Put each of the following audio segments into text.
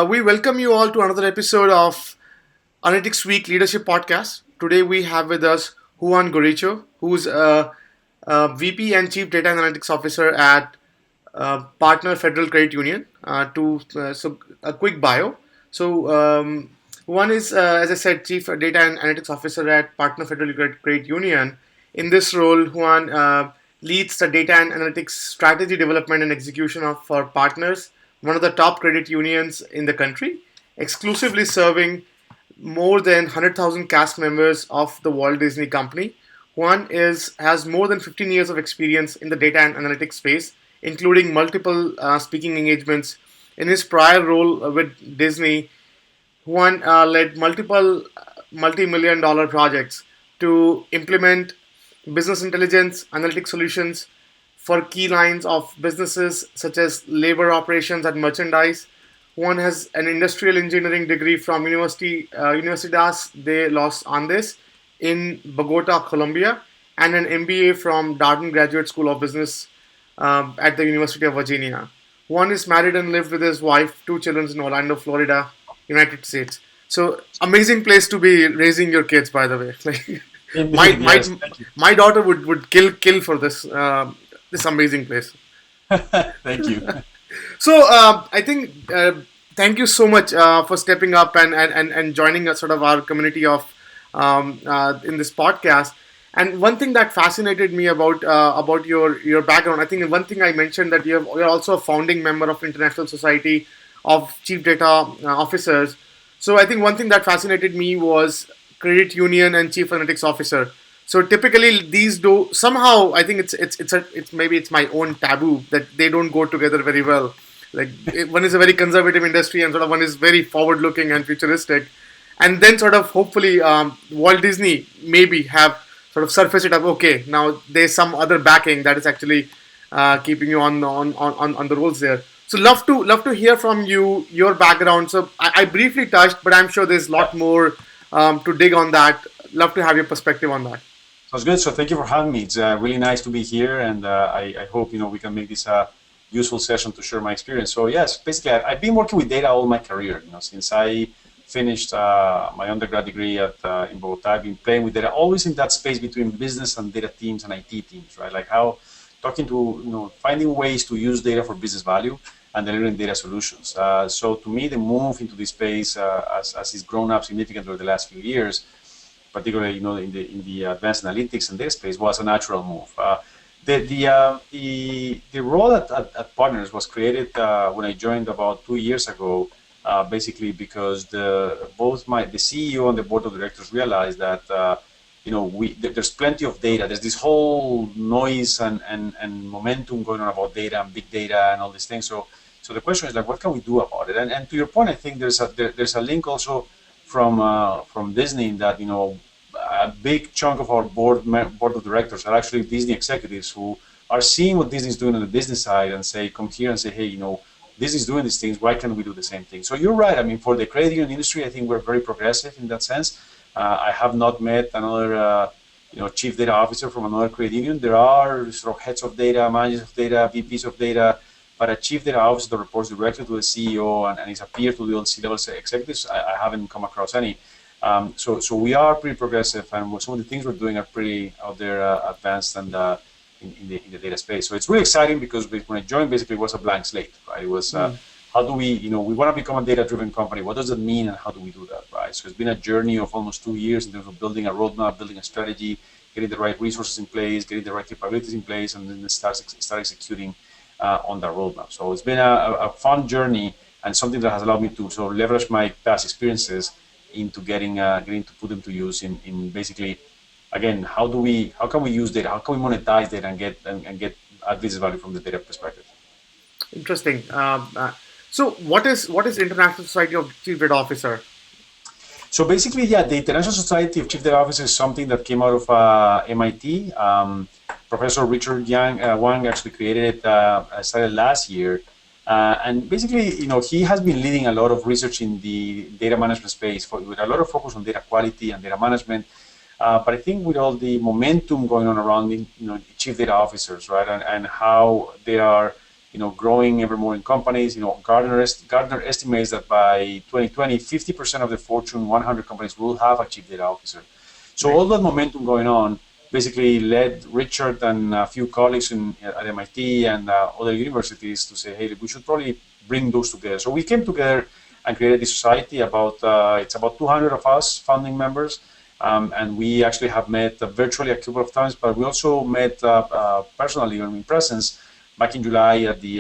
we welcome you all to another episode of AnalyticsWeek Leadership Podcast. Today we have with us Juan Gorricho, who's a VP and Chief Data Analytics Officer at Partner Federal Credit Union. So a quick bio. Juan is, as I said, Chief Data and Analytics Officer at Partner Federal Credit Union. In this role, Juan leads the data and analytics strategy development and execution for partners, one of the top credit unions in the country, exclusively serving more than 100,000 cast members of the Walt Disney company. Juan has more than 15 years of experience in the data and analytics space, including multiple speaking engagements. In his prior role with Disney, Juan led multiple multi-million dollar projects to implement business intelligence analytic solutions for key lines of businesses such as labor operations and merchandise. One has an industrial engineering degree from Universidad de los Andes in Bogota, Colombia, and an MBA from Darden Graduate School of Business at the University of Virginia. One is married and lived with his wife, two children in Orlando, Florida, United States. So amazing place to be raising your kids, by the way. Like my daughter would kill for this amazing place. Thank you. So I think thank you so much for stepping up and joining us, sort of our community of in this podcast. And one thing that fascinated me about your background, I think one thing I mentioned that you're also a founding member of International Society of Chief Data Officers. So I think one thing that fascinated me was Credit Union and Chief Analytics Officer. So typically these do somehow. I think it's maybe it's my own taboo that they don't go together very well. Like one is a very conservative industry and sort of one is very forward looking and futuristic, and then sort of hopefully Walt Disney maybe have sort of surface it up. Okay, now there's some other backing that is actually keeping you on the roles there. So love to hear from you, your background. So I briefly touched, but I'm sure there's a lot more to dig on that. Love to have your perspective on that. Sounds good. So thank you for having me. It's really nice to be here, and I hope we can make this a useful session to share my experience. So yes, basically I've been working with data all my career. Since I finished my undergrad degree in Bogota, I've been playing with data, always in that space between business and data teams and IT teams, right? Like how talking to finding ways to use data for business value and delivering data solutions. So to me, the move into this space as it's grown up significantly over the last few years, particularly in the advanced analytics and data space, was a natural move. The role at Partners was created when I joined about 2 years ago, basically because both the CEO and the board of directors realized that there's plenty of data. There's this whole noise and momentum going on about data and big data and all these things. So the question is like, what can we do about it? And to your point, I think there's a link also from Disney in that a big chunk of our board of directors are actually Disney executives who are seeing what Disney is doing on the business side and come here and say, hey, Disney's doing these things. Why can't we do the same thing? So you're right. I mean, for the credit union industry, I think we're very progressive in that sense. I have not met another chief data officer from another credit union. There are sort of heads of data, managers of data, VPs of data, but a chief data officer that reports directly to the CEO and is a peer to the C-level executives, I haven't come across any. So we are pretty progressive, and some of the things we're doing are pretty out there, advanced and in the data space. So it's really exciting because when I joined, basically it was a blank slate, right? It was how do we, we want to become a data-driven company. What does that mean, and how do we do that, right? So it's been a journey of almost 2 years in terms of building a roadmap, building a strategy, getting the right resources in place, getting the right capabilities in place, and then start executing on that roadmap. So it's been a fun journey and something that has allowed me to sort of leverage my past experiences into getting to put them to use in basically, again, how can we use data? How can we monetize data and get business value from the data perspective? Interesting. So what is International Society of Chief Data Officer? So basically, the International Society of Chief Data Officers is something that came out of MIT. Professor Richard Wang actually created it, started last year. And basically, he has been leading a lot of research in the data management space with a lot of focus on data quality and data management. But I think with all the momentum going on around, chief data officers, right, and how they are, growing ever more in companies. Gartner estimates that by 2020, 50% of the Fortune 100 companies will have a chief data officer. So Right. all that momentum going on basically led Richard and a few colleagues at MIT and other universities to say, hey, we should probably bring those together. So we came together and created this society. It's about 200 of us founding members. And we actually have met virtually a couple of times, but we also met personally or in presence back in July at the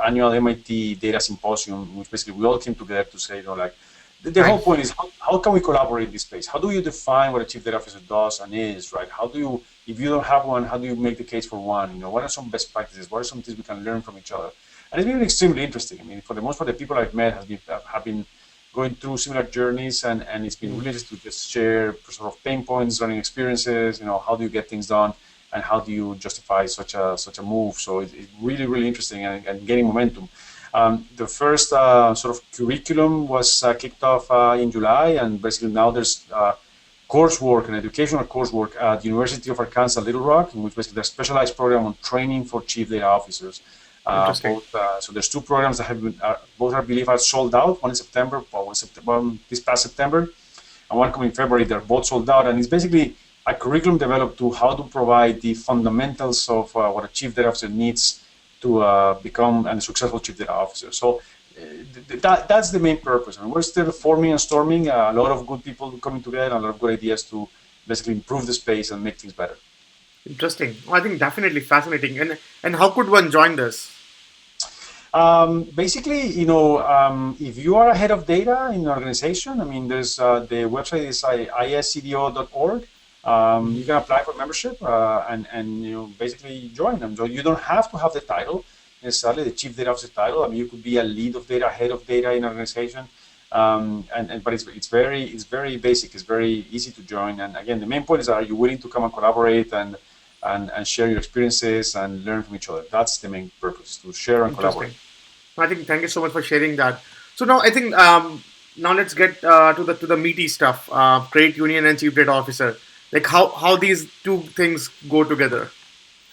annual MIT Data Symposium, which basically we all came together to say, the whole point is how can we collaborate in this space? How do you define what a chief data officer does and is, right? How do you, if you don't have one, how do you make the case for one? What are some best practices? What are some things we can learn from each other? And it's been extremely interesting. I mean, for the most part, the people I've met have been going through similar journeys, and it's been really just to just share sort of pain points, learning experiences. How do you get things done, and how do you justify such a move? So it's really, really interesting and gaining momentum. The first sort of curriculum was kicked off in July, and basically now there's coursework and educational coursework at University of Arkansas Little Rock, in which basically there's a specialized program on training for chief data officers. Interesting. So there's two programs that have been, both I believe are sold out. One in September, one this past September, and one coming in February. They're both sold out, and it's basically a curriculum developed to how to provide the fundamentals of what a chief data officer needs to become a successful chief data officer. So that's the main purpose. And we're still forming and storming. A lot of good people coming together, a lot of good ideas to basically improve the space and make things better. Interesting. I think definitely fascinating. And how could one join this? Basically, if you are a head of data in an organization, I mean, there's the website is iscdo.org. You can apply for membership and basically join them. So you don't have to have the title necessarily, the chief data officer title. I mean, you could be a lead of data, head of data in an organization. But it's very basic. It's very easy to join. And again, the main point is, are you willing to come and collaborate and share your experiences and learn from each other? That's the main purpose, to share and collaborate. I think thank you so much for sharing that. So now I think now let's get to the meaty stuff. Credit union and chief data officer. Like how these two things go together.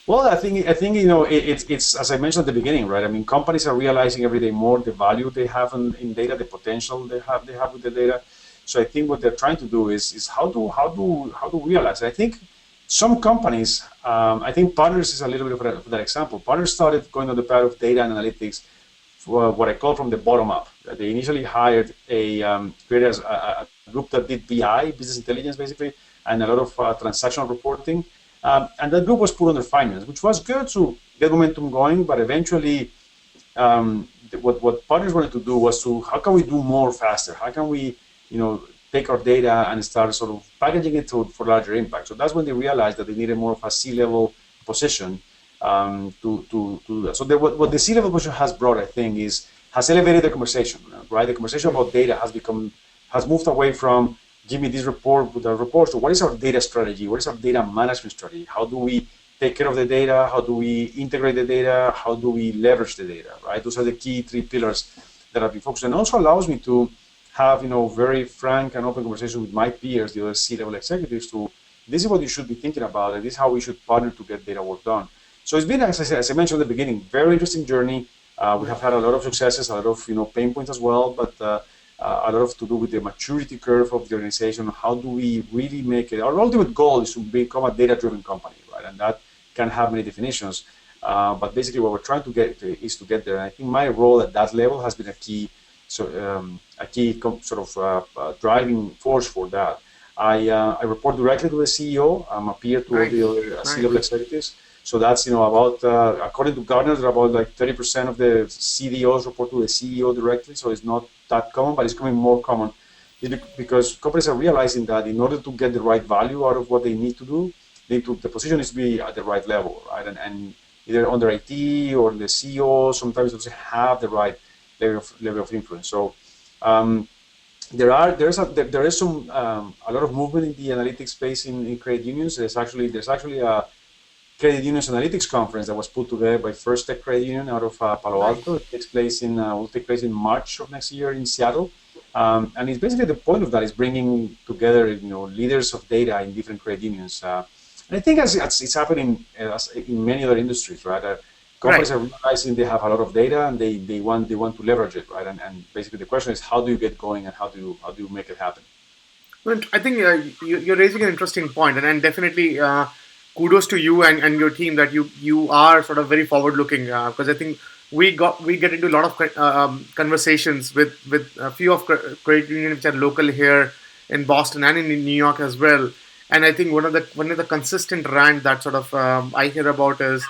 Well, I think it's as I mentioned at the beginning, right? I mean, companies are realizing every day more the value they have in data, the potential they have with the data. So I think what they're trying to do is how to realize. I think some companies, I think Partners is a little bit of that example. Partners started going on the path of data and analytics for what I call from the bottom up. They initially hired created a group that did BI, business intelligence, basically, and a lot of transactional reporting. And that group was put under finance, which was good to get momentum going. But eventually, what Partners wanted to do was how can we do more faster? How can we, take our data and start sort of packaging it for larger impact? So that's when they realized that they needed more of a C-level position to do that. So what the C-level position has brought, I think, has elevated the conversation, right? The conversation about data has moved away from give me this report with the reports to what is our data strategy? What is our data management strategy? How do we take care of the data? How do we integrate the data? How do we leverage the data, right? Those are the key three pillars that I've been focused on. And also allows me to have, very frank and open conversation with my peers, the other C-level executives, this is what you should be thinking about, and this is how we should partner to get data work done. So it's been, as I mentioned at the beginning, very interesting journey. We have had a lot of successes, a lot of pain points as well, but a lot of to do with the maturity curve of the organization. How do we really make it? Our ultimate goal is to become a data-driven company, right? And that can have many definitions. But basically, what we're trying to get is to get there. And I think my role at that level has been a key driving force for that. I report directly to the CEO. I'm a peer to all the other C-level executives. So that's about according to Gartner, about like 30% of the CDOs report to the CEO directly. So it's not that common, but it's becoming more common because companies are realizing that in order to get the right value out of what they need to do, the position needs to be at the right level, right? And either under IT or the CEO sometimes doesn't have the right level of influence. So there is some a lot of movement in the analytics space in credit unions. There's actually a Credit Unions Analytics Conference that was put together by First Tech Credit Union out of Palo Alto. It will take place in March of next year in Seattle. And it's basically the point of that is bringing together leaders of data in different credit unions. And I think it's happening in many other industries, right? Right. companies are realizing they have a lot of data and they want to leverage it, right? And basically the question is how do you get going and how do you make it happen? Well, I think you're raising an interesting point, and definitely kudos to you and your team that you are sort of very forward looking, because I think we get into a lot of conversations with a few of credit unions which are local here in Boston and in New York as well. And I think one of the consistent rant that sort of I hear about is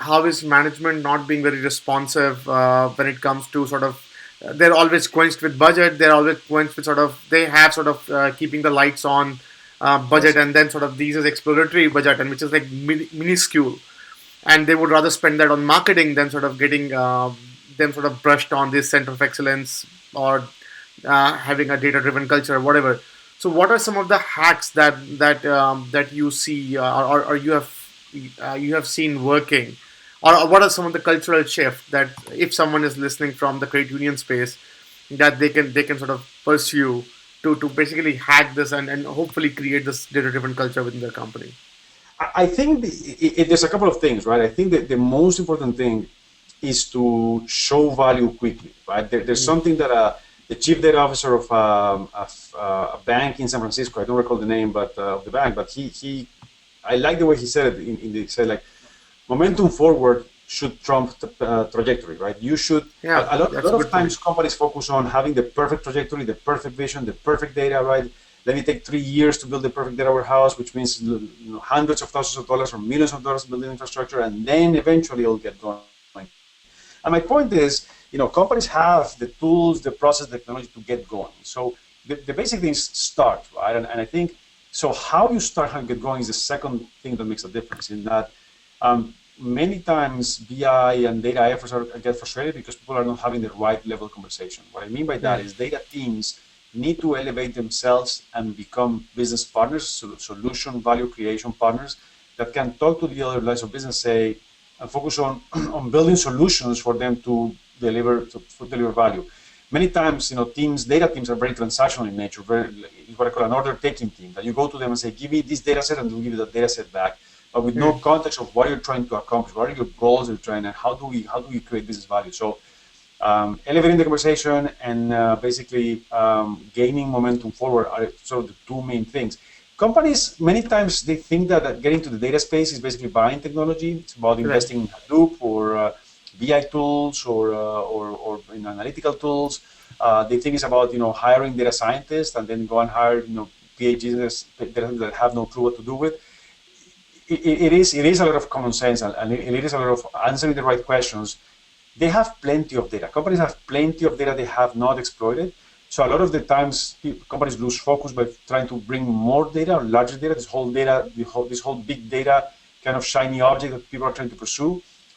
how is management not being very responsive when it comes to sort of they're always quenched with budget, they're always quenched with sort of they have sort of keeping the lights on budget, Yes. and then sort of these is exploratory budget, and which is like minuscule, and they would rather spend that on marketing than sort of getting them sort of brushed on this center of excellence or having a data driven culture or whatever. So what are some of the hacks that you see or you have seen working, or what are some of the cultural shift that if someone is listening from the credit union space that they can sort of pursue to basically hack this and hopefully create this data driven culture within their company? I think there's a couple of things, right? I think that the most important thing is to show value quickly, right? There's something that the chief data officer of a bank in San Francisco, I don't recall the name, but of the bank, but I like the way he said it. He said like, momentum forward should trump trajectory, right? You should. Yeah, A that's a lot of good times point. companies focus on having the perfect trajectory, the perfect vision, the perfect data, right? Let me take 3 years to build the perfect data warehouse, which means hundreds of thousands of dollars or millions of dollars building infrastructure, and then eventually it'll get going. And my point is, companies have the tools, the process, the technology to get going. So the basic things start, right? And I think so. How you start, how you get going is the second thing that makes a difference. In that, many times BI and data efforts get frustrated because people are not having the right level of conversation. What I mean by that Yeah. is data teams need to elevate themselves and become business partners, solution value creation partners that can talk to the other lines of business, say, and focus on on building solutions for them to deliver value. Many times, data teams are very transactional in nature, very what I call an order taking team. That you go to them and say, give me this data set, and they'll give you the data set back, but with no Hmm. context of what you're trying to accomplish, what are your goals you're trying, and how do we create business value. So elevating the conversation and basically gaining momentum forward are sort of the two main things. Companies, many times, they think that getting to the data space is basically buying technology. It's about Right. investing in Hadoop or BI tools or in analytical tools. They think it's about hiring data scientists and then go and hire PhDs that have no clue what to do with. It is a lot of common sense, and it is a lot of answering the right questions. They have plenty of data. Companies have plenty of data they have not exploited. So a lot of the times, companies lose focus by trying to bring more data or larger data. This whole big data kind of shiny object that people are trying to pursue.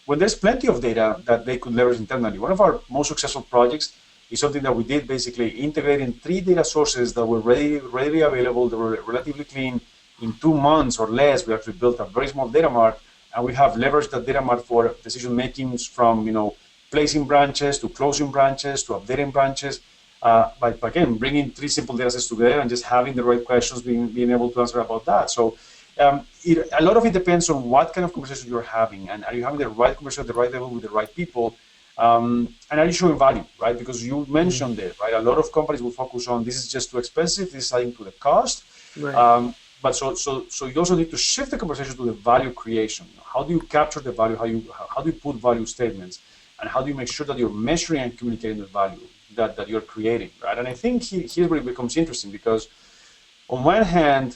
When there's plenty of data that they could leverage internally. One of our most successful projects is something that we did, basically integrating 3 data sources that were readily available, that were relatively clean. In 2 months or less, we actually built a very small data mart, and we have leveraged that data mart for decision making from placing branches to closing branches to updating branches. By again bringing 3 simple data sets together and just having the right questions, being able to answer about that. So a lot of it depends on what kind of conversation you're having, and are you having the right conversation at the right level with the right people, and are you showing value, right? Because you Hmm. mentioned it, right? A lot of companies will focus on this is just too expensive, this is adding to the cost. Right. But you also need to shift the conversation to the value creation. How do you capture the value? How do you put value statements, and how do you make sure that you're measuring and communicating the value that you're creating, right? And I think here's where it becomes interesting, because on one hand,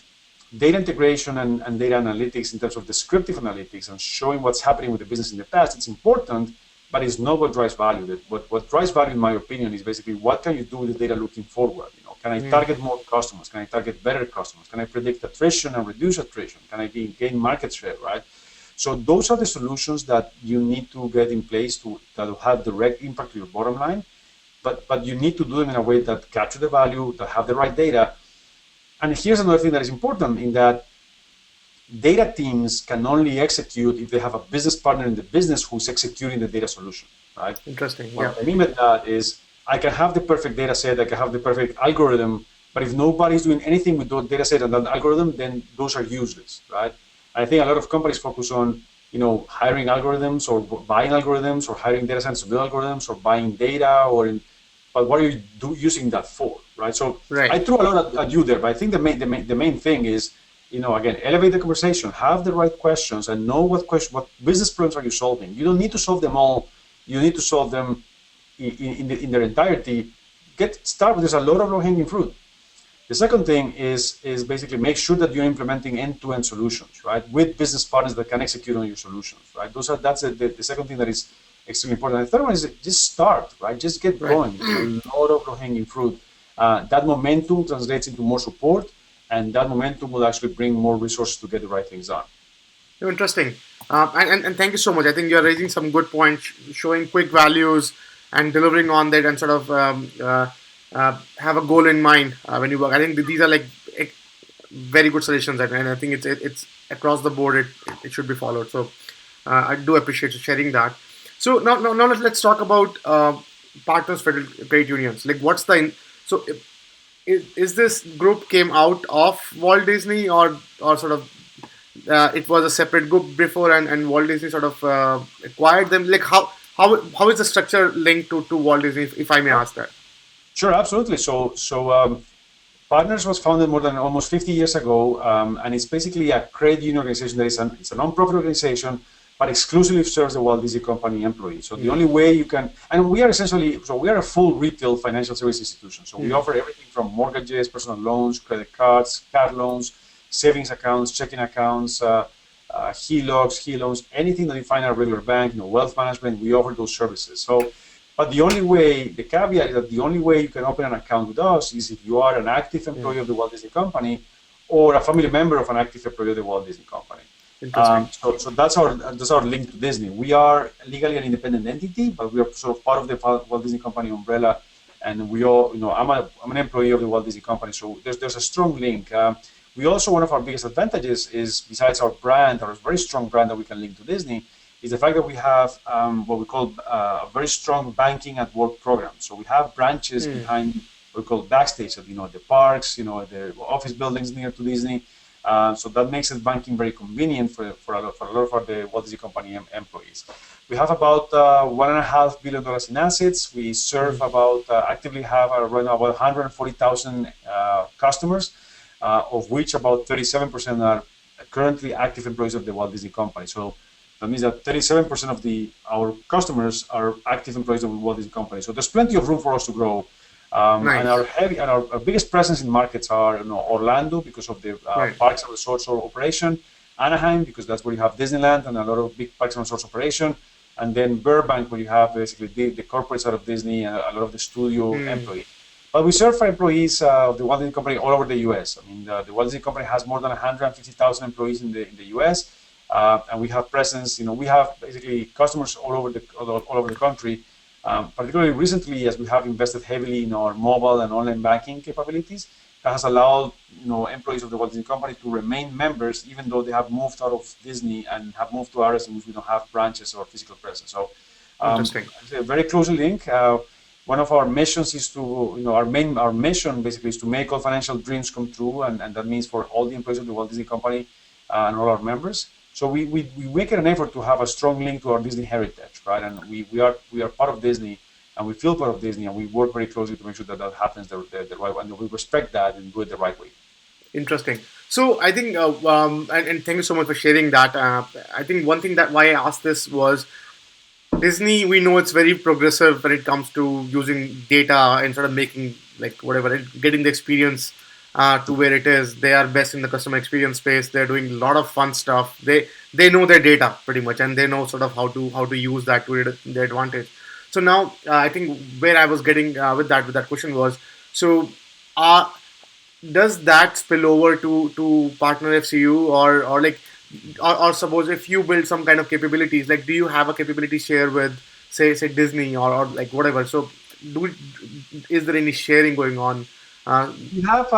data integration and data analytics in terms of descriptive analytics and showing what's happening with the business in the past, it's important, but it's not what drives value. What drives value, in my opinion, is basically what can you do with the data looking forward? Can I Hmm. target more customers? Can I target better customers? Can I predict attrition and reduce attrition? Can I gain market share, right? So those are the solutions that you need to get in place that will have direct impact to your bottom line. But you need to do them in a way that capture the value, that have the right data. And here's another thing that is important, in that data teams can only execute if they have a business partner in the business who's executing the data solution, right? Interesting. Yeah. What I mean by that is I can have the perfect data set, I can have the perfect algorithm, but if nobody's doing anything with that data set and that algorithm, then those are useless, right? I think a lot of companies focus on, hiring algorithms or buying algorithms or hiring data science to build algorithms or buying data but what are you using that for, right? So I Right. threw a lot at you there, but I think the main thing is, again, elevate the conversation, have the right questions, and know what business problems are you solving. You don't need to solve them all. You need to solve them in their entirety. Start with there's a lot of low-hanging fruit. The second thing is basically make sure that you're implementing end-to-end solutions, right, with business partners that can execute on your solutions, right? That's the second thing that is extremely important. And the third one is just start, right? Just get Right. going. There's a lot of low-hanging fruit. That momentum translates into more support, and that momentum will actually bring more resources to get the right things done. Interesting. And thank you so much. I think you're raising some good points, showing quick values and delivering on that, and sort of have a goal in mind when you work. I think these are like very good suggestions, and I think it's across the board. It should be followed. So I do appreciate you sharing that. So now let's talk about partners federal credit unions. Like, what's the so is this group came out of Walt Disney, or sort of it was a separate group before, and Walt Disney sort of acquired them? Like, how is the structure linked to Walt Disney, if I may ask that? Sure, absolutely. So Partners was founded more than almost 50 years ago, and it's basically a credit union organization that it's a non-profit organization, but exclusively serves the Walt Disney Company employees. So the only way you can, and we are a full retail financial service institution. So we offer everything from mortgages, personal loans, credit cards, car loans, savings accounts, checking accounts, HELOCs, HELOans, anything that you find at a regular bank, wealth management, we offer those services. But the caveat is that the only way you can open an account with us is if you are an active employee of the Walt Disney Company or a family member of an active employee of the Walt Disney Company. Interesting. So that's our link to Disney. We are legally an independent entity, but we are sort of part of the Walt Disney Company umbrella, and we all, I'm an employee of the Walt Disney Company, so there's a strong link. We also, one of our biggest advantages is, besides our brand, our very strong brand that we can link to Disney, is the fact that we have what we call a very strong banking at work program. So we have branches behind what we call backstage, the parks, the office buildings near to Disney. So that makes it banking very convenient for a lot of the Walt Disney Company employees. We have about $1.5 billion in assets. We serve actively have around about 140,000 customers, of which about 37% are currently active employees of the Walt Disney Company. So that means that 37% of our customers are active employees of the Walt Disney Company. So there's plenty of room for us to grow. Nice. And our biggest presence in markets are Orlando, because of the parks and resorts operation, Anaheim, because that's where you have Disneyland and a lot of big parks and resorts operation, and then Burbank, where you have basically the corporate side of Disney and a lot of the studio employees. But we serve for employees of the Walt Disney Company all over the U.S. I mean, the Walt Disney Company has more than 150,000 employees in the U.S. And we have presence. We have basically customers all over the country. Particularly recently, as we have invested heavily in our mobile and online banking capabilities, that has allowed employees of the Walt Disney Company to remain members, even though they have moved out of Disney and have moved to areas in which we don't have branches or physical presence. So, Interesting. very closely linked. One of our missions is our mission basically is to make all financial dreams come true, and that means for all the employees of the Walt Disney Company and all our members. So we make it an effort to have a strong link to our Disney heritage, right? And we are part of Disney, and we feel part of Disney, and we work very closely to make sure that happens the right way, and we respect that and do it the right way. Interesting. So I think, and thank you so much for sharing that. I think one thing that why I asked this was Disney. We know it's very progressive when it comes to using data and sort of making getting the experience to where it is. They are best in the customer experience space. They're doing a lot of fun stuff. They know their data pretty much, and they know sort of how to use that to their advantage. So now I think where I was getting with that question was, so does that spill over to partner FCU, or suppose if you build some kind of capabilities, like do you have a capability share with say Disney or like whatever? So is there any sharing going on? We have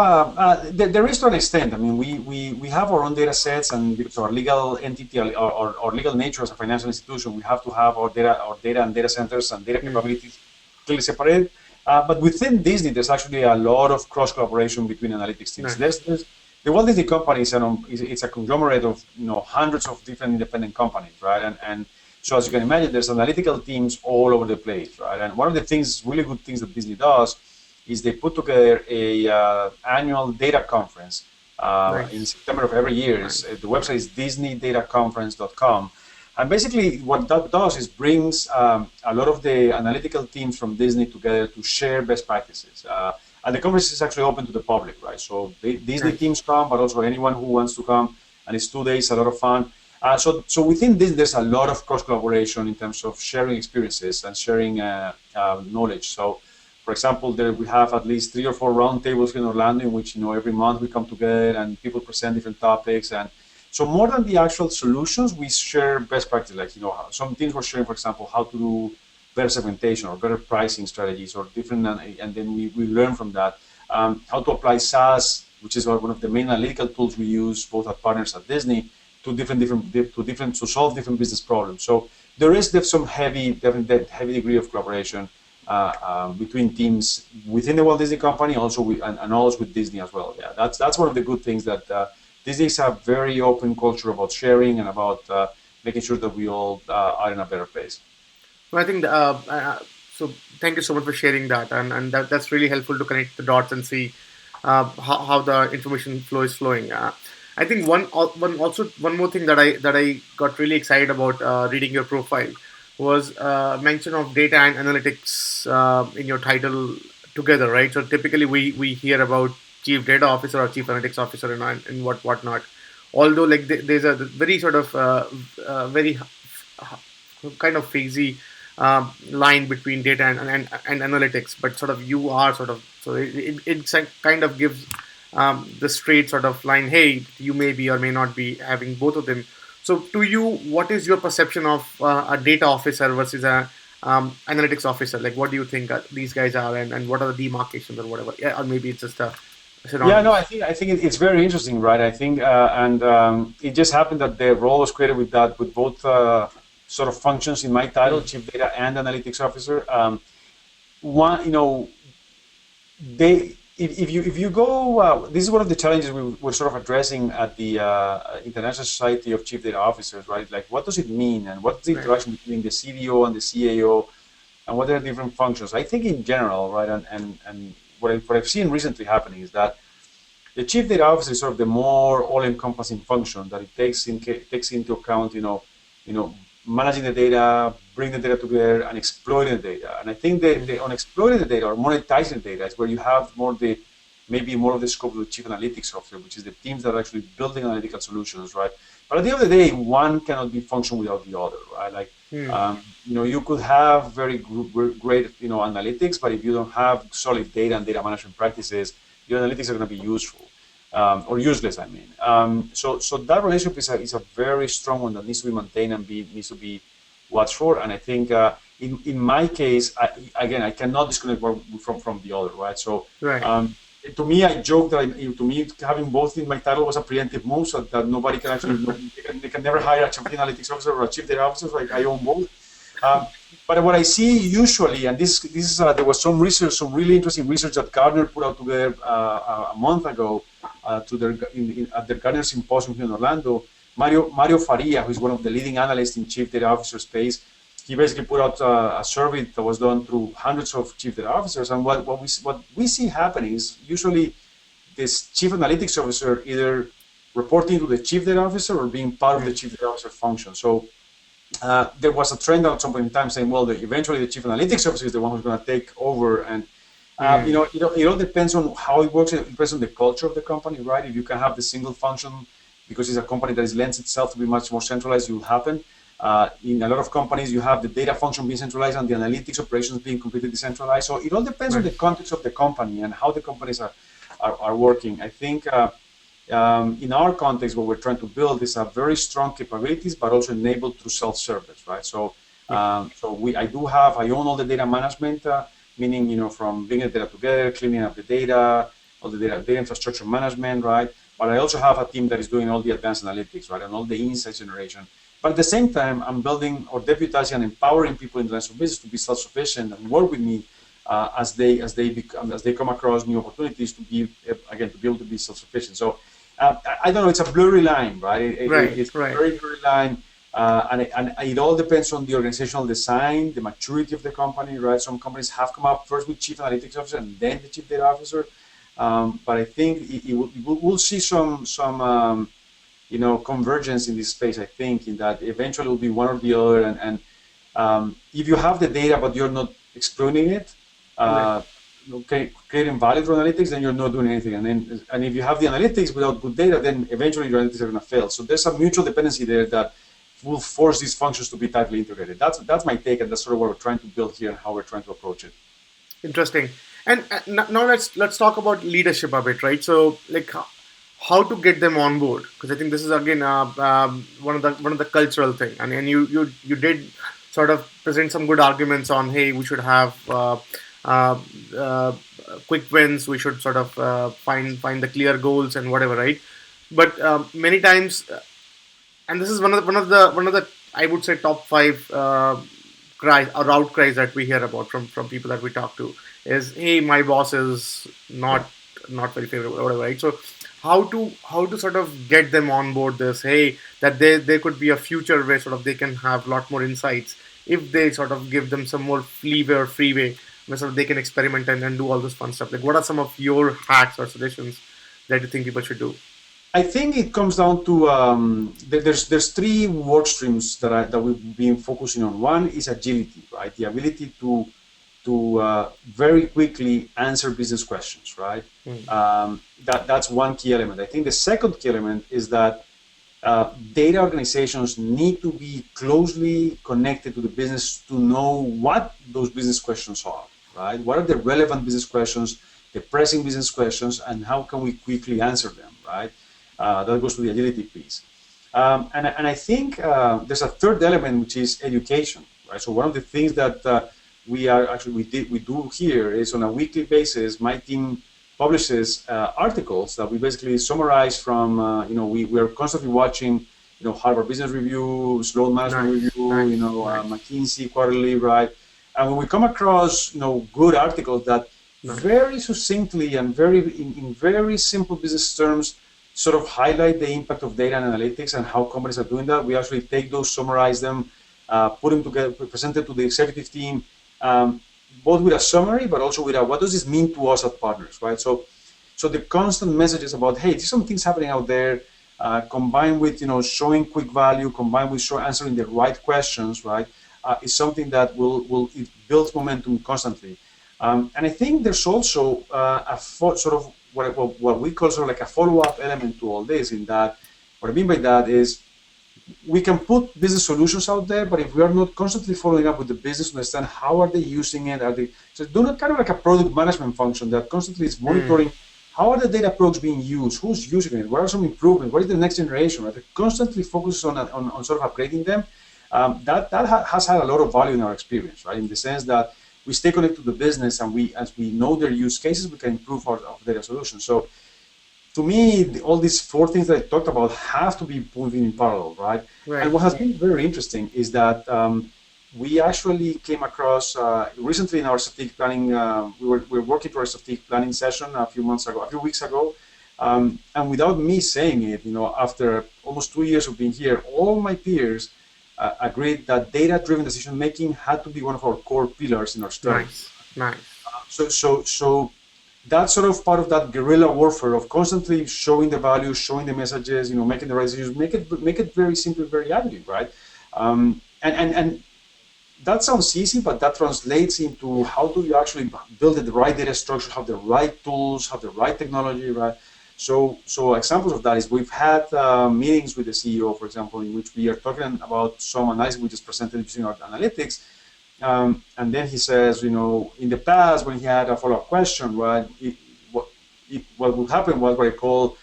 there is to an extent. I mean, we have our own data sets, and because our legal entity or legal nature as a financial institution, we have to have our data and data centers and data capabilities clearly separated. But within Disney, there's actually a lot of cross collaboration between analytics teams. Nice. the Walt Disney Company it's a conglomerate of hundreds of different independent companies, right? And so as you can imagine, there's analytical teams all over the place, right? And one of the things, really good things that Disney does, is they put together a annual data conference in Nice. September of every year. The website is disneydataconference.com. And basically what that does is brings a lot of the analytical teams from Disney together to share best practices. And the conference is actually open to the public, right? So Disney Nice. teams come, but also anyone who wants to come. And it's 2 days, a lot of fun. So within this, there's a lot of cross collaboration in terms of sharing experiences and sharing knowledge. So, for example, there we have at least 3 or 4 roundtables in Orlando in which every month we come together and people present different topics. And so more than the actual solutions, we share best practice. Like some teams were sharing, for example, how to do better segmentation or better pricing strategies or different, and then we learn from that. How to apply SaaS, which is one of the main analytical tools we use both at partners at Disney to solve different business problems. So there is some heavy degree of collaboration between teams within the Walt Disney Company, also and always with Disney as well. Yeah, that's one of the good things that Disney is a very open culture about sharing and about making sure that we all are in a better place. Well, I think so. Thank you so much for sharing that, and that's really helpful to connect the dots and see how the information flow is flowing. I think one more thing that I got really excited about reading your profile was mention of data and analytics in your title together, right? So typically we hear about chief data officer or chief analytics officer and whatnot. Although like there's a very sort of very kind of phasey line between data and analytics, but sort of you are sort of so it kind of gives the straight sort of line. Hey, you may be or may not be having both of them. So, to you, what is your perception of a data officer versus a analytics officer? Like, what do you think these guys are, and what are the demarcations or whatever? Yeah, or maybe it's just a Yeah, no, synonymous. I think it's very interesting, right? I think, and it just happened that the role was created with both sort of functions in my title, Hmm. chief data and analytics officer. One, if you go, this is one of the challenges we're sort of addressing at the International Society of Chief Data Officers, right? Like, what does it mean, and what's the Right. interaction between the CDO and the CAO, and what are the different functions? I think in general, right, and what I've seen recently happening is that the chief data officer is sort of the more all-encompassing function that it takes into account, managing the data, bring the data together, and exploiting the data. And I think Hmm. on exploiting the data or monetizing the data is where you have maybe more of the scope of the chief analytics officer, which is the teams that are actually building analytical solutions, right? But at the end of the day, one cannot be function without the other, right? Like, Hmm. you could have very great, analytics, but if you don't have solid data and data management practices, your analytics are going to be useful or useless. I mean, so that relationship is a very strong one that needs to be maintained and needs to be watched for. And I think in my case, again, I cannot disconnect one from the other, right? So Right. um, to me, I joke that to me having both in my title was a preemptive move, so that nobody can actually they can never hire a chief analytics officer or a chief data officer. Like, I own both. Um, but what I see usually, and this is there was some research, some really interesting research that Gartner put out together a month ago at the Gartner Symposium here in Orlando. Mario Faria, who is one of the leading analysts in chief data officer space, he basically put out a survey that was done through hundreds of chief data officers, and what we see happening is usually this chief analytics officer either reporting to the chief data officer or being part of the Right. chief data officer function. So there was a trend at some point in time saying, well, eventually the chief analytics officer is the one who's going to take over. And, Hmm. it all depends on how it works. It depends on the culture of the company, right? If you can have the single function because it's a company that lends itself to be much more centralized, it will happen. In a lot of companies, you have the data function being centralized and the analytics operations being completely decentralized. So it all depends on Right. the context of the company and how the companies are working. I think in our context, what we're trying to build is a very strong capabilities, but also enabled through self-service, right? So, Yeah. I own all the data management, meaning, from bringing the data together, cleaning up the data, all the data infrastructure management, right? But I also have a team that is doing all the advanced analytics, right, and all the insights generation. But at the same time, I'm building or deputizing and empowering people in the lines of business to be self-sufficient and work with me as they come across new opportunities to be able to be self-sufficient. So I don't know. It's a blurry line, right? Right, It's a right. very blurry line, and it all depends on the organizational design, the maturity of the company, right? Some companies have come up first with chief analytics officer and then the chief data officer, but I think we'll see some convergence in this space. I think in that eventually it will be one or the other, and if you have the data but you're not exploiting it, Right. okay, creating value through analytics, then you're not doing anything. And if you have the analytics without good data, then eventually your analytics are going to fail. So there's a mutual dependency there that will force these functions to be tightly integrated. That's my take, and that's sort of what we're trying to build here and how we're trying to approach it. Interesting. And now let's talk about leadership a bit, right? So like how to get them on board, because I think this is again one of the cultural thing, and you did sort of present some good arguments on, hey, we should have uh, uh, quick wins, we should sort of find the clear goals and whatever, right? But many times, and this is one of the I would say top five cries or outcries that we hear about from people that we talk to is, hey, my boss is Yeah. not very favorable or whatever, right? So how to sort of get them on board this, hey, that there could be a future where sort of they can have a lot more insights if they sort of give them some more leeway or freeway where sort of they can experiment and do all this fun stuff. Like, what are some of your hacks or suggestions that you think people should do? I think it comes down to there's three work streams that we've been focusing on. One is agility, right? The ability to very quickly answer business questions, right? Mm. That's one key element. I think the second key element is that data organizations need to be closely connected to the business to know what those business questions are, right? What are the relevant business questions, the pressing business questions, and how can we quickly answer them, right? That goes to the agility piece. And I think there's a third element, which is education, right? So one of the things that we do here is on a weekly basis, my team publishes articles that we basically summarize from, we are constantly watching, Harvard Business Review, Sloan Management Nice, Review, nice, nice, McKinsey quarterly, right? And when we come across, good articles that nice. very succinctly and in very simple business terms sort of highlight the impact of data and analytics and how companies are doing that. We actually take those, summarize them, put them together, present it to the executive team, both with a summary, but also with what does this mean to us as partners, right? So the constant messages about, hey, there's some things happening out there, combined with showing quick value, combined with answering the right questions, right, is something that it builds momentum constantly. And I think there's also sort of what we call sort of like a follow-up element to all this. In that, what I mean by that is we can put business solutions out there, but if we are not constantly following up with the business to understand how are they using it, so doing kind of like a product management function that constantly is Mm. monitoring how are the data products being used, who's using it, what are some improvements, what is the next generation, right? They constantly focus on sort of upgrading them. That has had a lot of value in our experience, right? In the sense that we stay connected to the business, and as we know their use cases, we can improve our data solutions. So to me, all these four things that I talked about have to be moving in parallel, right? And Right. what has been very interesting is that we actually came across recently in our strategic planning. We were working through our strategic planning session a few weeks ago, and without me saying it, after almost 2 years of being here, all my peers agreed that data-driven decision making had to be one of our core pillars in our strategy. Nice, nice. So that's sort of part of that guerrilla warfare of constantly showing the value, showing the messages, making the right decisions, make it very simple, very agile, right? And that sounds easy, but that translates into how do you actually build the right data structure, have the right tools, have the right technology, right? So examples of that is we've had meetings with the CEO, for example, in which we are talking about some analysis we just presented using our analytics. And then he says, in the past, when he had a follow-up question, right, what would happen was what I call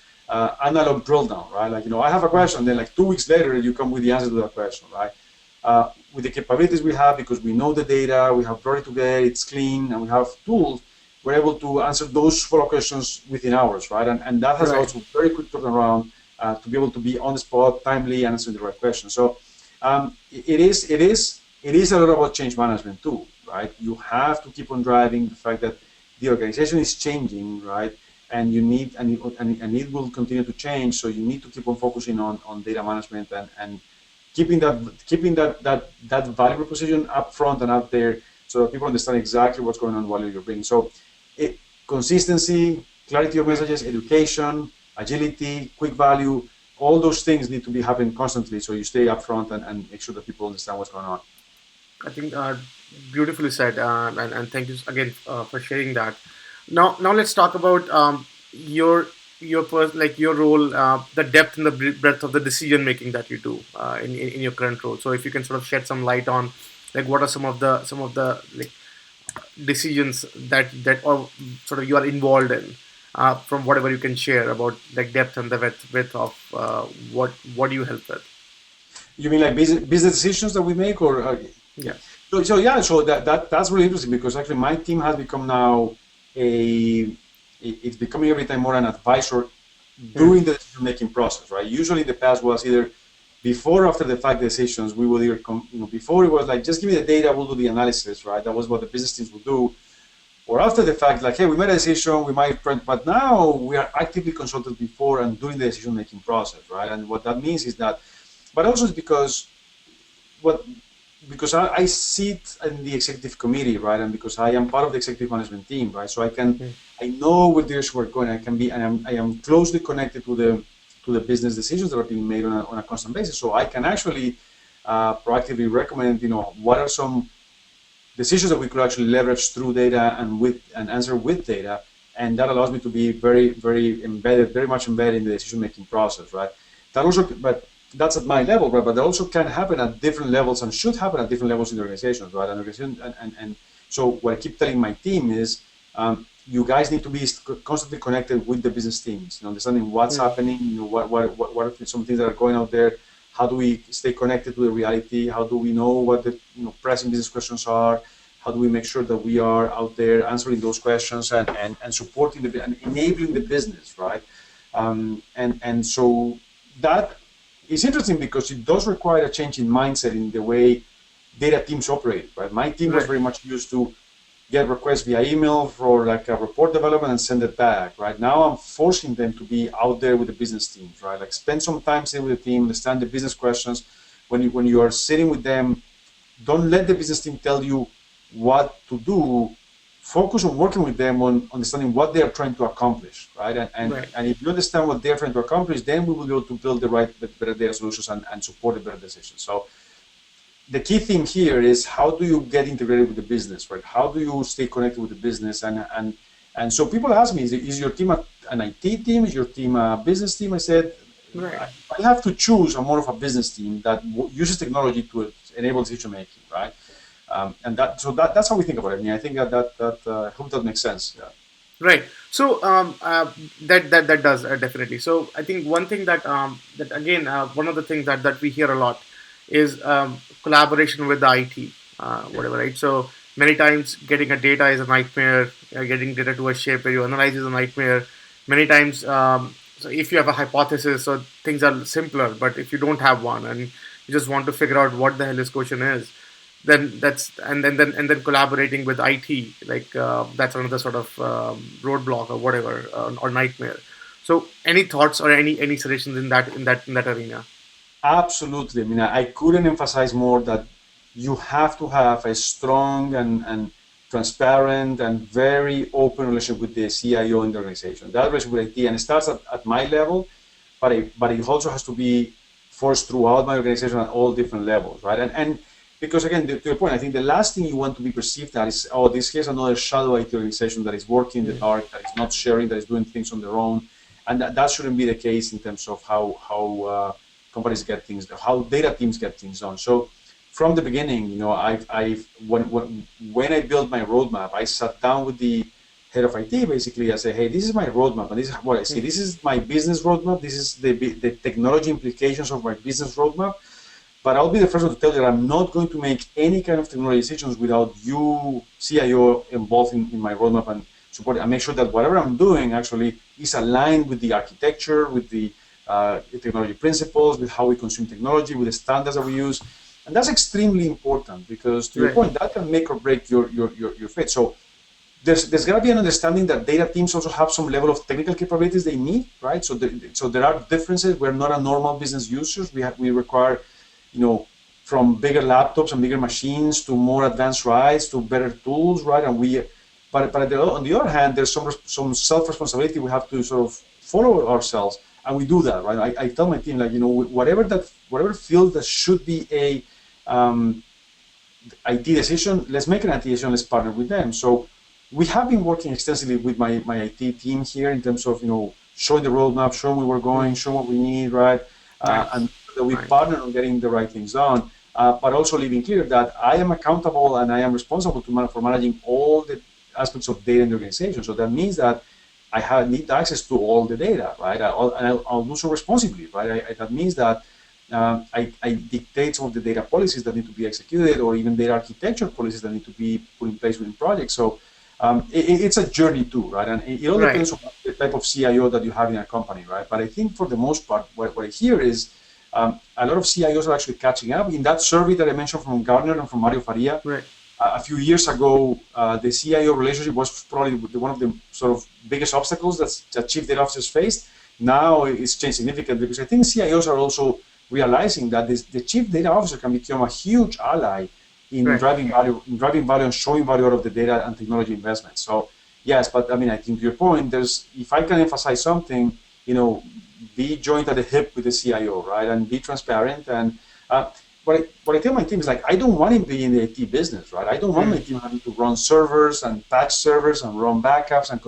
analog drill down, right? Like, I have a question, then like 2 weeks later, you come with the answer to that question, right? With the capabilities we have, because we know the data, we have brought it together, it's clean, and we have tools, we're able to answer those follow-up questions within hours, right? And that has Right. also very quick turnaround to be able to be on the spot, timely, and answering the right question. So it is a lot about change management too, right? You have to keep on driving the fact that the organization is changing, right? and you need and it will continue to change. So you need to keep on focusing on data management and keeping that value proposition up front and out there, so that people understand exactly what's going on while you're bringing. So consistency, clarity of messages, education, agility, quick value, all those things need to be happening constantly, so you stay up front and make sure that people understand what's going on. I think beautifully said, and thank you again for sharing that. Now let's talk about like your role, the depth and the breadth of the decision making that you do in your current role. So if you can sort of shed some light on like what are some of the like decisions that or sort of you are involved in, from whatever you can share about like depth and the width of what do you help with? You mean like business decisions that we make, or Yeah. so yeah, so that's really interesting, because actually my team has become now it's becoming every time more an advisor Hmm. during the decision making process, right? Usually in the past was either before or after the fact decisions. We would either before it was like, just give me the data, we'll do the analysis, right? That was what the business teams would do. Or after the fact, like, hey, we made a decision, we might print, but now we are actively consulted before and during the decision making process, right? And what that means is that, but also it's what because I sit in the executive committee, right? And because I am part of the executive management team, right? So I know where there's work going. I am closely connected to the business decisions that are being made on a constant basis. So I can actually proactively recommend, what are some decisions that we could actually leverage through data and answer with data, and that allows me to be very, very much embedded in the decision-making process, right? But that's at my level, right? But that also can happen at different levels and should happen at different levels in the organizations, right? And so what I keep telling my team is, you guys need to be constantly connected with the business teams, understanding what's Hmm. happening, what are some things that are going out there. How do we stay connected to the reality? How do we know what the pressing business questions are? How do we make sure that we are out there answering those questions and supporting and enabling the business, right? And so that is interesting, because it does require a change in mindset in the way data teams operate, right? My team was Right. very much used to get requests via email for like a report development and send it back, right? Now I'm forcing them to be out there with the business teams, right? Like spend some time sitting with the team, understand the business questions. When you are sitting with them, don't let the business team tell you what to do. Focus on working with them on understanding what they are trying to accomplish, right? Right. And if you understand what they're trying to accomplish, then we will be able to build the better data solutions and support the better decisions. So the key thing here is, how do you get integrated with the business, right? How do you stay connected with the business? And so people ask me, is your team an IT team? Is your team a business team? I said, Right. I have to choose a more of a business team that uses technology to enable decision making, right? And that's how we think about it. I mean, I think that I hope that makes sense. Yeah. Right. So that does definitely. So I think one thing that again, one of the things that we hear a lot is collaboration with the IT, Yeah. whatever. Right. So many times getting a data is a nightmare. Getting data to a shape where you analyze is a nightmare. Many times, so if you have a hypothesis, so things are simpler. But if you don't have one and you just want to figure out what the hell this question is, then that's and then collaborating with IT, like that's another sort of roadblock or whatever, or nightmare. So any thoughts or any suggestions in that arena? Absolutely. I mean, I couldn't emphasize more that you have to have a strong and transparent and very open relationship with the CIO in the organization. That relationship with IT, and it starts at my level, but it also has to be forced throughout my organization at all different levels, right? And because again, to your point, I think the last thing you want to be perceived as is, oh, this here's another shadow IT organization that is working in the dark, that is not sharing, that is doing things on their own, and that shouldn't be the case in terms of how companies get things, how data teams get things done. So from the beginning, when I built my roadmap, I sat down with the head of IT. Basically, I say, hey, this is my roadmap, and this is what I see. This is my business roadmap. This is the technology implications of my business roadmap. But I'll be the first one to tell you that I'm not going to make any kind of technology decisions without you, CIO, involved in my roadmap and support. I make sure that whatever I'm doing actually is aligned with the architecture, with the technology principles, with how we consume technology, with the standards that we use. And that's extremely important, because to your Right. point, that can make or break your fit. So there's got to be an understanding that data teams also have some level of technical capabilities they need, right? So there are differences. We're not a normal business users. We require, from bigger laptops and bigger machines to more advanced rights to better tools, right? But on the other hand, there's some self-responsibility we have to sort of follow ourselves, and we do that, right? I tell my team, like, whatever field that should be a IT decision, let's make an IT decision, let's partner with them. So we have been working extensively with my IT team here in terms of, showing the roadmap, showing where we're going, showing what we need, right? And that we partner on getting the right things done, but also leaving clear that I am accountable and I am responsible for managing all the aspects of data in the organization. So that means that I need access to all the data, right? I'll do so responsibly, right? That means that I dictate some of the data policies that need to be executed, or even data architecture policies that need to be put in place within projects. So it's a journey too, right? And it all depends on the type of CIO that you have in a company, right? But I think for the most part, what I hear is a lot of CIOs are actually catching up. In that survey that I mentioned from Gartner and from Mario Faria, a few years ago, the CIO relationship was probably one of the sort of biggest obstacles that chief data officers faced. Now it's changed significantly because I think CIOs are also realizing that the chief data officer can become a huge ally in driving value and showing value out of the data and technology investments. So yes, but I mean, I think to your point, if I can emphasize something, be joined at the hip with the CIO, right, and be transparent. And what I tell my team is, like, I don't want him being in the IT business, right? I don't want my team having to run servers and patch servers and run backups and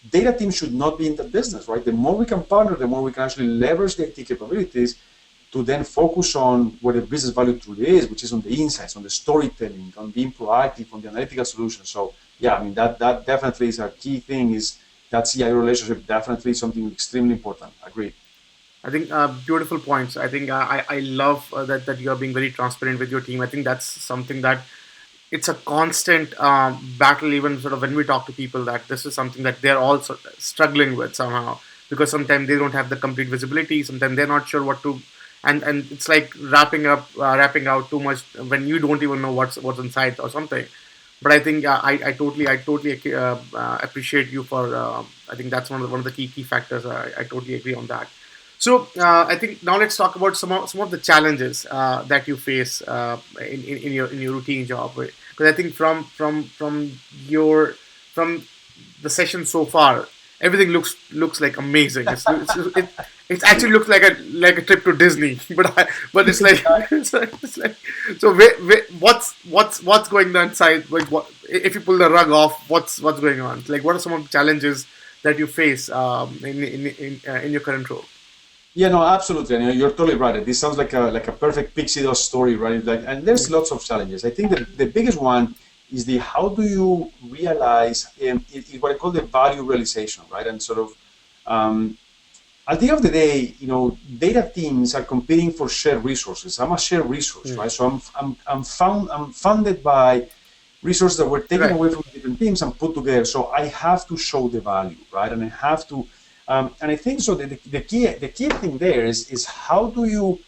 data teams should not be in the business, right? The more we can partner, the more we can actually leverage the IT capabilities to then focus on where the business value truly is, which is on the insights, on the storytelling, on being proactive, on the analytical solution. So yeah, I mean, that definitely is a key thing, is that CIO relationship, definitely something extremely important. Agreed. I think beautiful points. I think I love that you are being very transparent with your team. I think that's something that it's a constant battle, even sort of when we talk to people, that this is something that they're all struggling with somehow, because sometimes they don't have the complete visibility. Sometimes they're not sure what to, and it's like wrapping out too much when you don't even know what's inside or something. But I think I totally appreciate you for. I think that's one of the key factors. I totally agree on that. So I think now let's talk about some of the challenges that you face in your routine job. Because I think from the session so far, everything looks like amazing. It actually looks like a trip to Disney, but it's like so. What's going on inside? Like, what if you pull the rug off? What's going on? Like, what are some of the challenges that you face in your current role? Yeah, no, absolutely. And you're totally right. This sounds like a perfect pixie dust story, right? And there's lots of challenges. I think that the biggest one is how do you realize what I call the value realization, right? And sort of at the end of the day, data teams are competing for shared resources. I'm a shared resource, right? So I'm funded by resources that were taken away from different teams and put together. So I have to show the value, right? And I have to. And I think so. The key thing there is how do you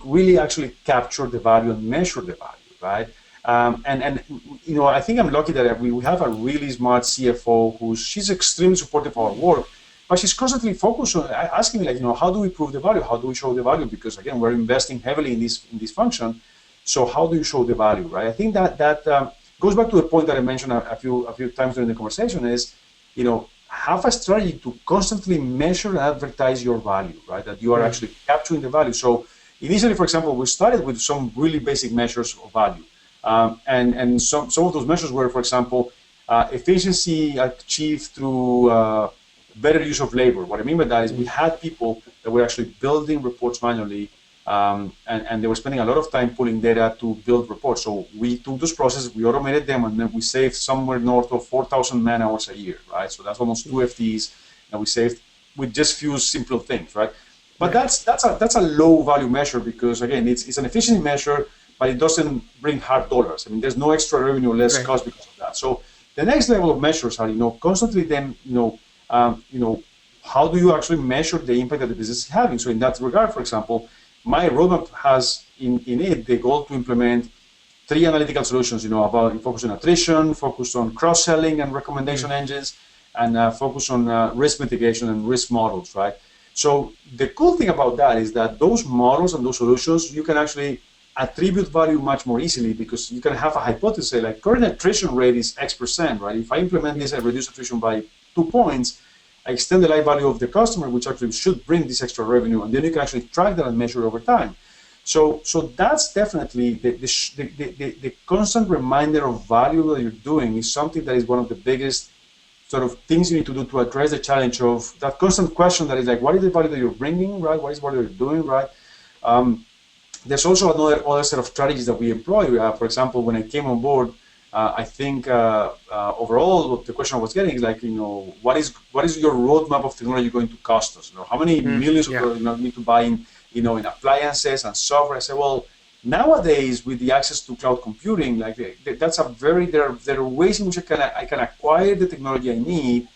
really actually capture the value and measure the value, right? I think I'm lucky that we have a really smart CFO she's extremely supportive of our work, but she's constantly focused on asking me, like, how do we prove the value? How do we show the value? Because again, we're investing heavily in this function. So how do you show the value, right? I think that goes back to the point that I mentioned a few times during the conversation is, have a strategy to constantly measure and advertise your value, right? That you are actually capturing the value. So initially, for example, we started with some really basic measures of value. And some of those measures were, for example, efficiency achieved through better use of labor. What I mean by that is we had people that were actually building reports manually, and they were spending a lot of time pulling data to build reports. So we took those processes, we automated them, and then we saved somewhere north of 4,000 man hours a year, right? So that's almost 2 FTEs, and we saved with just few simple things, right? But that's a low value measure because, again, it's an efficiency measure, but it doesn't bring hard dollars. I mean, there's no extra revenue, less cost because of that. So the next level of measures are, constantly then, how do you actually measure the impact that the business is having? So in that regard, for example, my roadmap has in it the goal to implement three analytical solutions, about focus on attrition, focus on cross-selling and recommendation engines, and focus on risk mitigation and risk models, right? So the cool thing about that is that those models and those solutions, you can actually attribute value much more easily, because you can have a hypothesis, say like current attrition rate is X%, right? If I implement this and reduce attrition by 2 points, I extend the life value of the customer, which actually should bring this extra revenue, and then you can actually track that and measure over time. So that's definitely the constant reminder of value that you're doing is something that is one of the biggest sort of things you need to do to address the challenge of that constant question that is like, what is the value that you're bringing, right? What is what you're doing, right? There's also other set of strategies that we employ. For example, when I came on board, I think overall the question I was getting is like, what is your roadmap of technology going to cost us? How many millions of dollars need to buy in appliances and software? I said, well, nowadays with the access to cloud computing, like that's there are ways in which I can acquire the technology I need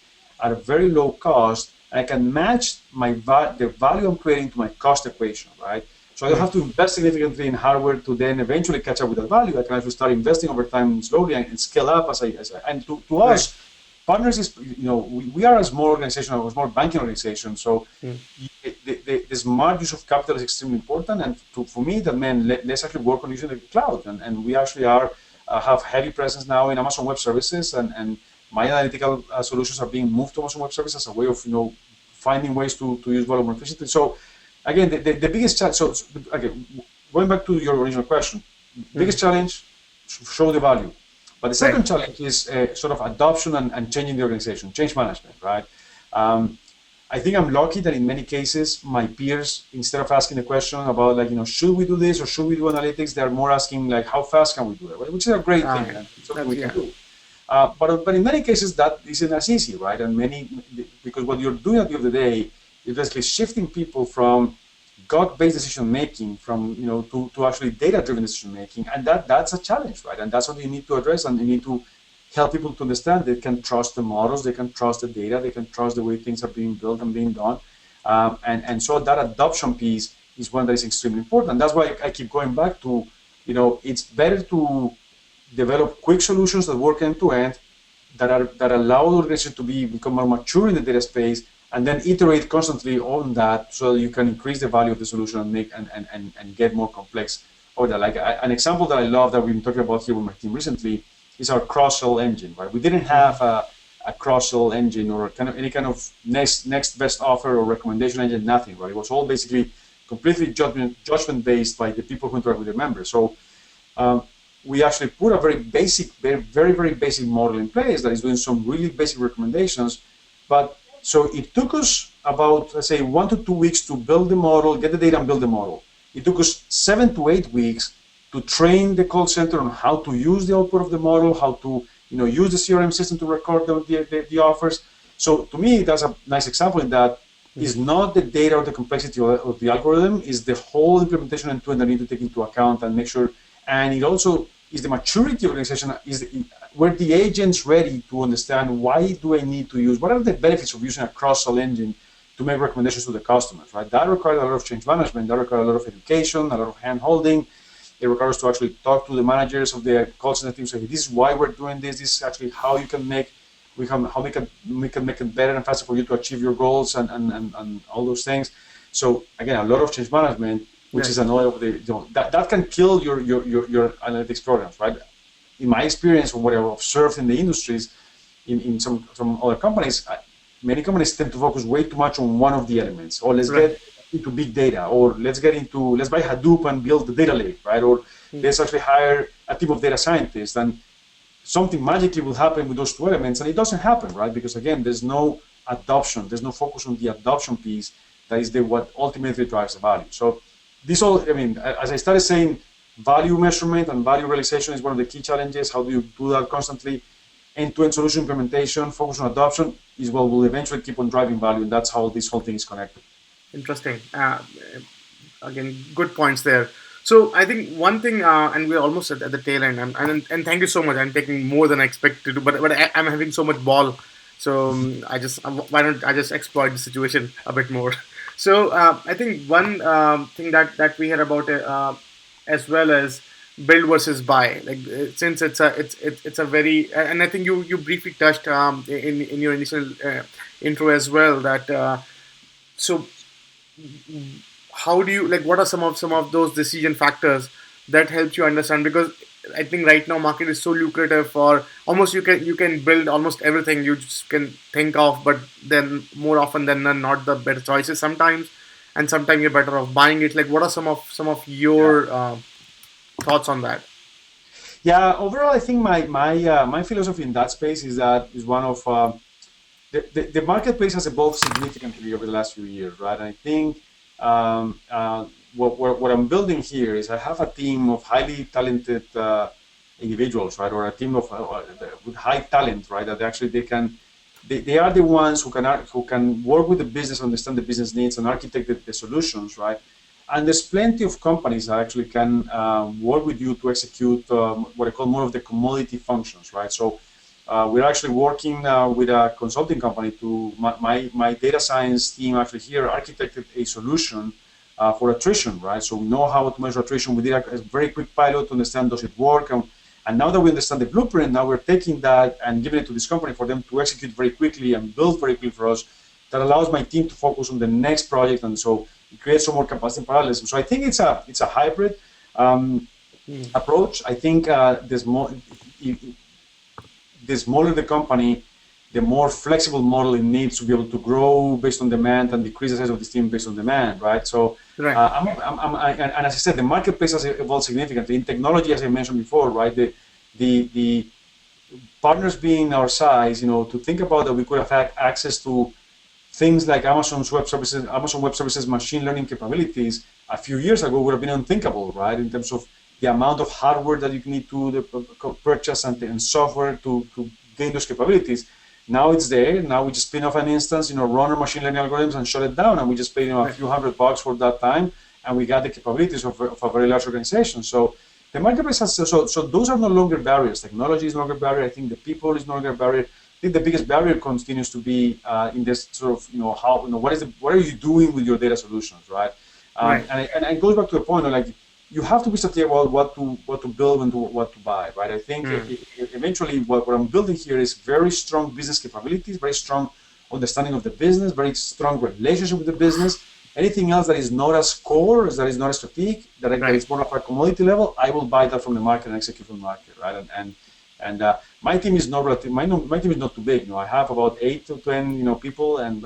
at a very low cost, and I can match the value I'm creating to my cost equation, right? So I don't have to invest significantly in hardware to then eventually catch up with that value. I can actually start investing over time slowly and scale up and to us, partners is, we are a small organization, a small banking organization. So the smart use of capital is extremely important. And for me, that meant let's actually work on using the cloud. And we actually have heavy presence now in Amazon Web Services, and my analytical solutions are being moved to Amazon Web Services as a way of, finding ways to use volume more efficiently. So again, the biggest challenge, so again, going back to your original question, biggest challenge, show the value. But the second challenge is sort of adoption and changing the organization, change management, right? I think I'm lucky that in many cases, my peers, instead of asking the question about like, should we do this or should we do analytics, they're more asking like, how fast can we do it, which is a great thing, and something we can do. But in many cases, that isn't as easy, right? And because what you're doing at the end of the day, is basically shifting people from gut-based decision-making to actually data-driven decision-making. And that's a challenge, right? And that's what you need to address, and you need to help people to understand they can trust the models, they can trust the data, they can trust the way things are being built and being done. And so that adoption piece is one that is extremely important. And that's why I keep going back to, it's better to develop quick solutions that work end-to-end, that allow the organization to become more mature in the data space, and then iterate constantly on that so that you can increase the value of the solution and make and get more complex order. Like an example that I love that we've been talking about here with my team recently is our cross-sell engine, right? We didn't have a cross-sell engine or any kind of next best offer or recommendation engine, nothing, right? It was all basically completely judgment-based by the people who interact with their members. So we actually put a very basic model in place that is doing some really basic recommendations, but so it took us about, let's say, 1 to 2 weeks to build the model, get the data and build the model. It took us 7 to 8 weeks to train the call center on how to use the output of the model, how to use the CRM system to record the offers. So to me, that's a nice example in that is not the data or the complexity of the algorithm, is the whole implementation end-to-end that need to take into account and make sure. And it also is the maturity organization, were the agents ready to understand why do I need to use, what are the benefits of using a cross-sell engine to make recommendations to the customers, right? That requires a lot of change management, that requires a lot of education, a lot of hand-holding. It requires to actually talk to the managers of the call center team, say, this is why we're doing this, this is actually how you can we can make it better and faster for you to achieve your goals and all those things. So again, a lot of change management, which is another of the, that can kill your analytics programs, right? In my experience, from what I've observed in the industries, in some other companies, many companies tend to focus way too much on one of the elements. Or let's get into big data, or let's buy Hadoop and build the data lake, right? Or let's actually hire a team of data scientists, and something magically will happen with those two elements, and it doesn't happen, right? Because again, there's no adoption, there's no focus on the adoption piece that is what ultimately drives the value. So this all, as I started saying, value measurement and value realization is one of the key challenges. How do you do that constantly? End-to-end solution implementation, focus on adoption is what will eventually keep on driving value, and that's how this whole thing is connected. Interesting. Again, good points there. So I think one thing, and we're almost at the tail end, and thank you so much. I'm taking more than I expected to do, but I'm having so much ball. So why don't I just exploit the situation a bit more? So I think one thing that we heard about as well as build versus buy. Like since it's a very, and I think you briefly touched in your initial intro as well that so how do you like what are some of those decision factors that helps you understand, because I think right now market is so lucrative for almost you can build almost everything you just can think of, but then more often than none not the better choices sometimes, and sometimes you're better off buying it. Like what are some of Yeah. your thoughts on that? Yeah. Overall, I think my philosophy in that space is one of the marketplace has evolved significantly over the last few years, right? And I think what I'm building here is I have a team of highly talented individuals, right, or a team of with high talent, right, that actually they are the ones who can work with the business, understand the business needs, and architect the solutions, right? And there's plenty of companies that actually can work with you to execute what I call more of the commodity functions, right? So we're actually working with a consulting company to my data science team actually here architected a solution for attrition, right? So we know how to measure attrition. We did a very quick pilot to understand does it work, and now that we understand the blueprint, now we're taking that and giving it to this company for them to execute very quickly and build very quickly for us. That allows my team to focus on the next project, and so it creates some more capacity and parallelism. So I think it's a hybrid approach. I think the smaller the company, the more flexible model it needs to be able to grow based on demand and decrease the size of the team based on demand, right? So, Right. and as I said, the marketplace has evolved significantly in technology, as I mentioned before, right? The partners being our size, to think about that we could have had access to things like Amazon Web Services machine learning capabilities a few years ago would have been unthinkable, right? In terms of the amount of hardware that you need to purchase and software to gain those capabilities. Now it's there. Now we just spin off an instance, run our machine learning algorithms and shut it down, and we just pay a few $100 for that time, and we got the capabilities of a very large organization. So the marketplace has so those are no longer barriers. Technology is no longer a barrier. I think the people is no longer a barrier. I think the biggest barrier continues to be in this sort of how what are you doing with your data solutions, right? Right. And it goes back to the point of like you have to be strategic about what to build and what to buy, right? I think eventually what I'm building here is very strong business capabilities, very strong understanding of the business, very strong relationship with the business. Anything else that is not as core, that is not as strategic, that is more of a commodity level, I will buy that from the market and execute from the market, right? And my team is not relative. My team is not too big. I have about 8 to 10 people, and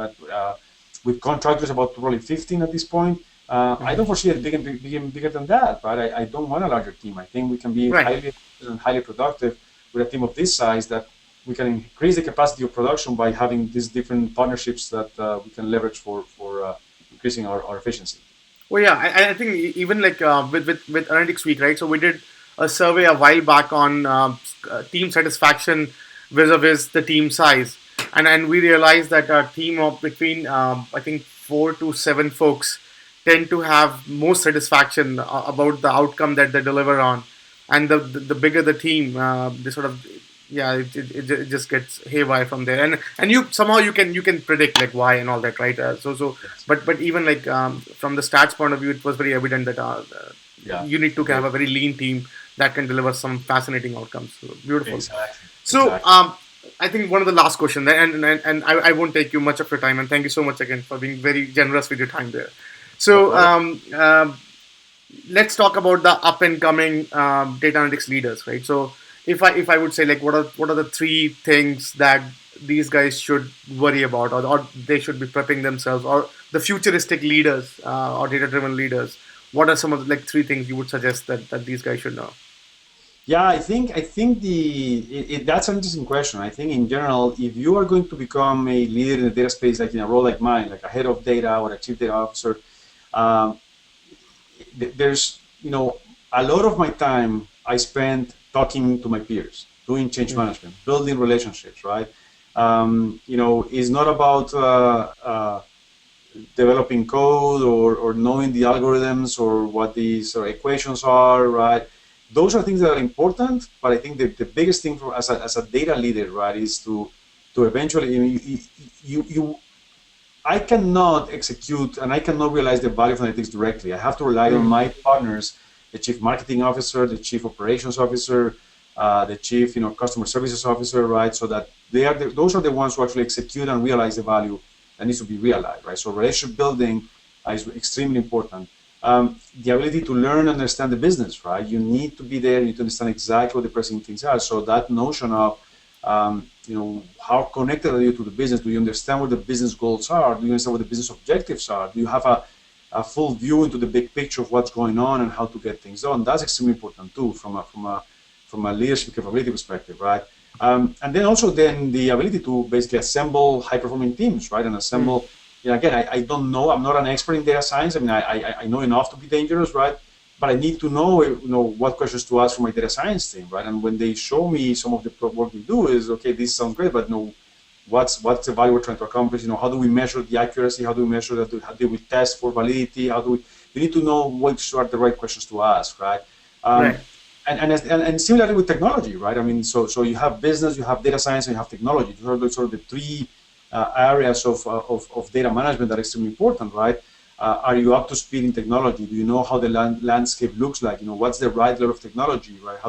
with contractors about probably 15 at this point. I don't foresee it bigger than that, right? I don't want a larger team. I think we can be highly productive with a team of this size, that we can increase the capacity of production by having these different partnerships that we can leverage for increasing our efficiency. Well, yeah, I think even like with Analytics Week, right? So we did a survey a while back on team satisfaction vis-a-vis the team size, and we realized that a team of between I think 4 to 7 folks tend to have more satisfaction about the outcome that they deliver on, and the bigger the team, they sort of it just gets haywire from there, and you somehow you can predict like why and all that, right? But even like from the stats point of view, it was very evident that you need to have a very lean team that can deliver some fascinating outcomes. So, beautiful. Exactly. So Exactly. I think one of the last questions, and I won't take you much of your time, and thank you so much again for being very generous with your time there. So let's talk about the up and coming data analytics leaders, right? So if I would say like what are the 3 things that these guys should worry about, or they should be prepping themselves, or the futuristic leaders or data driven leaders, what are some of the like 3 things you would suggest that these guys should know? Yeah, I think that's an interesting question. I think in general, if you are going to become a leader in the data space, like in a role like mine, like a head of data or a chief data officer, um, there's a lot of my time I spend talking to my peers, doing change management, building relationships, right? It's not about developing code or knowing the algorithms or what these equations are, right? Those are things that are important, but I think the biggest thing for as a data leader, right, is to eventually I cannot execute and I cannot realize the value of analytics directly. I have to rely on my partners the chief marketing officer, the chief operations officer, the chief customer services officer, right? So that those are the ones who actually execute and realize the value that needs to be realized, right? So relationship building is extremely important. The ability to learn and understand the business, right? You need to be there. You need to understand exactly what the pressing things are. So that notion of how connected are you to the business? Do you understand what the business goals are? Do you understand what the business objectives are? Do you have a full view into the big picture of what's going on and how to get things done? That's extremely important too, from a leadership capability perspective, right? And then also the ability to basically assemble high-performing teams, right? And assemble. Again, I don't know. I'm not an expert in data science. I mean, I know enough to be dangerous, right? But I need to know what questions to ask for my data science team, right? And when they show me some of the work we do is, okay, this sounds great, but what's the value we're trying to accomplish? How do we measure the accuracy? How do we measure that? How do we test for validity? You need to know which are the right questions to ask, right? Right. And similarly with technology, right? I mean, so you have business, you have data science, and you have technology. Those are sort of the three areas of data management that are extremely important, right? Are you up to speed in technology? Do you know how the landscape looks like? What's the right level of technology, right?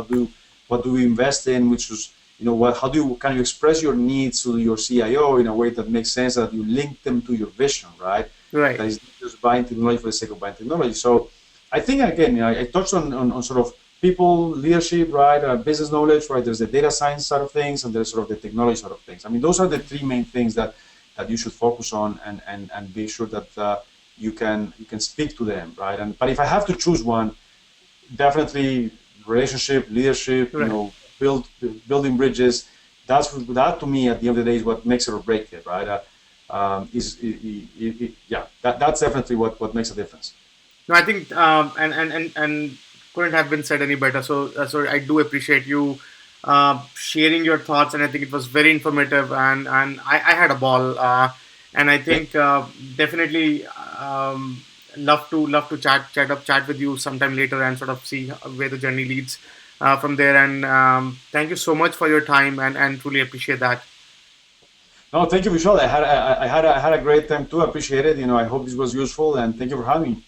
What do we invest in? Which is, can you express your needs to your CIO in a way that makes sense, that you link them to your vision, right? Right. That is not just buying technology for the sake of buying technology. So I think, again, I touched on sort of people, leadership, right? Business knowledge, right? There's the data science side of things, and there's sort of the technology side of things. I mean, those are the three main things that you should focus on and be sure that you can speak to them, right? But if I have to choose one, definitely relationship, leadership, right. Building bridges. That to me, at the end of the day, is what makes it or break it, right? That's definitely what makes a difference. No, I think and couldn't have been said any better. So I do appreciate you sharing your thoughts, and I think it was very informative, and I had a ball, and I think definitely love to chat with you sometime later and sort of see where the journey leads from there. And thank you so much for your time, and truly appreciate that. No, thank you, Vishal. I had a great time too. I appreciate it. I hope this was useful, and thank you for having me.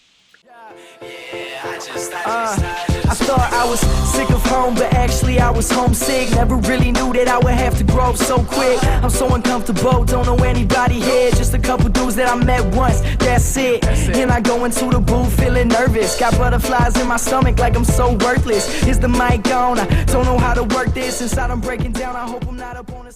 I thought I was sick of home, but actually I was homesick. Never really knew that I would have to grow up so quick. I'm so uncomfortable, don't know anybody here. Just a couple dudes that I met once, that's it. And I go into the booth feeling nervous. Got butterflies in my stomach like I'm so worthless. Is the mic on? I don't know how to work this. Inside I'm breaking down, I hope I'm not up on a